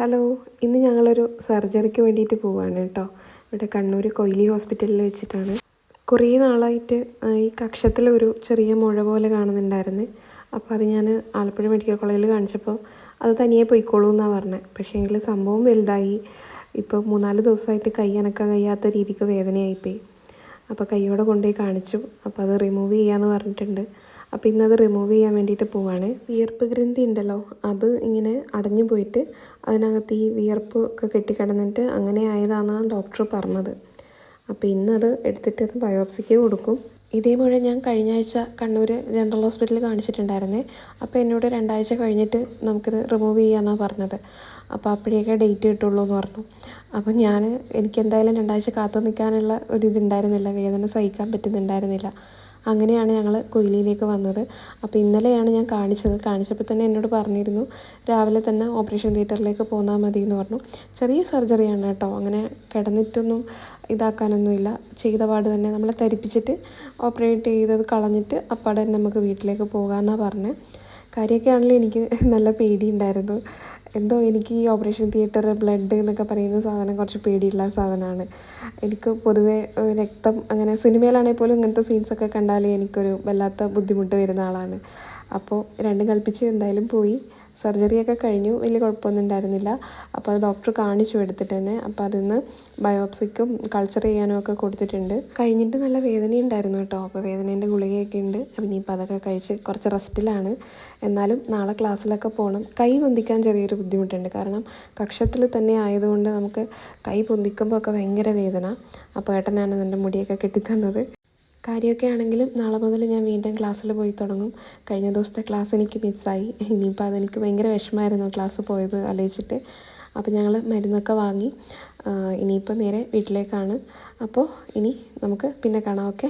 Hello, ഇന്ന് ഞങ്ങളൊരു സർജറിക്ക് വേണ്ടിയിട്ട് പോവുകയാണ് കേട്ടോ. ഇവിടെ കണ്ണൂർ കൊയിലി ഹോസ്പിറ്റലിൽ വെച്ചിട്ടാണ്. കുറേ നാളായിട്ട് ഈ കക്ഷത്തിലൊരു ചെറിയ മുഴ പോലെ കാണുന്നുണ്ടായിരുന്നു. അപ്പോൾ അത് ഞാൻ ആലപ്പുഴ മെഡിക്കൽ കോളേജിൽ കാണിച്ചപ്പോൾ അത് തനിയെ പോയിക്കോളൂ എന്നാണ് പറഞ്ഞത്. പക്ഷേ എങ്കിൽ സംഭവം വലുതായി. ഇപ്പോൾ 3-4 ദിവസമായിട്ട് കൈ അനക്കാൻ കഴിയാത്ത രീതിക്ക് വേദനയായിപ്പോയി. അപ്പോൾ കൈയോടെ കൊണ്ടുപോയി കാണിച്ചു. അപ്പോൾ അത് റിമൂവ് ചെയ്യാമെന്ന് പറഞ്ഞിട്ടുണ്ട്. അപ്പോൾ ഇന്നത് റിമൂവ് ചെയ്യാൻ വേണ്ടിയിട്ട് പോവാണ്. വിയർപ്പ് ഗ്രന്ഥി ഉണ്ടല്ലോ, അത് ഇങ്ങനെ അടഞ്ഞു പോയിട്ട് അതിനകത്ത് ഈ വിയർപ്പ് ഒക്കെ കെട്ടിക്കിടന്നിട്ട് അങ്ങനെ ആയതാണെന്നാണ് ഡോക്ടർ പറഞ്ഞത്. അപ്പോൾ ഇന്നത് എടുത്തിട്ട് അത് ബയോപ്സിക്ക് കൊടുക്കും. ഇതേ മുഴ ഞാൻ കഴിഞ്ഞ ആഴ്ച കണ്ണൂർ ജനറൽ ഹോസ്പിറ്റലിൽ കാണിച്ചിട്ടുണ്ടായിരുന്നേ. അപ്പോൾ എന്നോട് 2 ആഴ്ച കഴിഞ്ഞിട്ട് നമുക്കിത് റിമൂവ് ചെയ്യാമെന്നാണ് പറഞ്ഞത്. അപ്പോൾ അപ്പോഴേക്കെ ഡേറ്റ് കിട്ടുള്ളൂ എന്ന് പറഞ്ഞു. അപ്പോൾ എനിക്ക് എന്തായാലും 2 ആഴ്ച കാത്തു നിൽക്കാനുള്ള ഒരിതുണ്ടായിരുന്നില്ല, വേദന സഹിക്കാൻ പറ്റുന്നുണ്ടായിരുന്നില്ല. അങ്ങനെയാണ് ഞങ്ങൾ കൊയിലിയിലേക്ക് വന്നത്. അപ്പോൾ ഇന്നലെയാണ് ഞാൻ കാണിച്ചപ്പോൾ തന്നെ എന്നോട് പറഞ്ഞിരുന്നു രാവിലെ തന്നെ ഓപ്പറേഷൻ തിയേറ്ററിലേക്ക് പോന്നാൽ മതി എന്ന് പറഞ്ഞു. ചെറിയ സർജറിയാണ് കേട്ടോ, അങ്ങനെ കിടന്നിട്ടൊന്നും ഇതാക്കാനൊന്നുമില്ല. ചെയ്ത പാട് തന്നെ നമ്മളെ ധരിപ്പിച്ചിട്ട് ഓപ്പറേറ്റ് ചെയ്തത് കളഞ്ഞിട്ട് അപ്പാടെ തന്നെ നമുക്ക് വീട്ടിലേക്ക് പോകാമെന്നാണ് പറഞ്ഞത്. കാര്യമൊക്കെ ആണെങ്കിലും എനിക്ക് നല്ല പേടിയുണ്ടായിരുന്നു. എന്തോ എനിക്ക് ഈ ഓപ്പറേഷൻ തിയേറ്റർ, ബ്ലഡ് എന്നൊക്കെ പറയുന്ന സാധനം കുറച്ച് പേടിയുള്ള സാധനമാണ്. എനിക്ക് പൊതുവേ രക്തം അങ്ങനെ സിനിമയിലാണെങ്കിൽ പോലും ഇങ്ങനത്തെ സീൻസൊക്കെ കണ്ടാൽ എനിക്കൊരു വല്ലാത്ത ബുദ്ധിമുട്ട് വരുന്ന ആളാണ്. അപ്പോൾ രണ്ടും കൽപ്പിച്ച് എന്തായാലും പോയി. സർജറിയൊക്കെ കഴിഞ്ഞു, വലിയ കുഴപ്പമൊന്നും ഉണ്ടായിരുന്നില്ല. അപ്പോൾ അത് ഡോക്ടർ കാണിച്ചു എടുത്തിട്ട് തന്നെ. അപ്പോൾ അതിന്ന് ബയോപ്സിക്കും കൾച്ചർ ചെയ്യാനും ഒക്കെ കൊടുത്തിട്ടുണ്ട്. കഴിഞ്ഞിട്ട് നല്ല വേദനയുണ്ടായിരുന്നു കേട്ടോ. അപ്പോൾ വേദനേൻ്റെ ഗുളികയൊക്കെ ഉണ്ട്. ഇനിയിപ്പോൾ അതൊക്കെ കഴിച്ച് കുറച്ച് റെസ്റ്റിലാണ്. എന്നാലും നാളെ ക്ലാസ്സിലൊക്കെ പോകണം. കൈ പൊന്തിക്കാൻ ചെറിയൊരു ബുദ്ധിമുട്ടുണ്ട്, കാരണം കക്ഷത്തിൽ തന്നെ ആയതുകൊണ്ട് നമുക്ക് കൈ പൊന്തിക്കുമ്പോൾ ഒക്കെ ഭയങ്കര വേദന. അപ്പോൾ ഏട്ടനാണ് എൻ്റെ മുടിയൊക്കെ കെട്ടിത്തന്നത്. കാര്യമൊക്കെ ആണെങ്കിലും നാളെ മുതൽ ഞാൻ വീണ്ടും ക്ലാസ്സിൽ പോയി തുടങ്ങും. കഴിഞ്ഞ ദിവസത്തെ ക്ലാസ് എനിക്ക് മിസ്സായി. ഇനിയിപ്പോൾ അതെനിക്ക് ഭയങ്കര വിഷമമായിരുന്നു ക്ലാസ് പോയത് ആലോചിച്ചിട്ട്. അപ്പോൾ ഞങ്ങൾ മരുന്നൊക്കെ വാങ്ങി ഇനിയിപ്പോൾ നേരെ വീട്ടിലേക്കാണ്. അപ്പോൾ ഇനി നമുക്ക് പിന്നെ കാണാം. ഓക്കെ.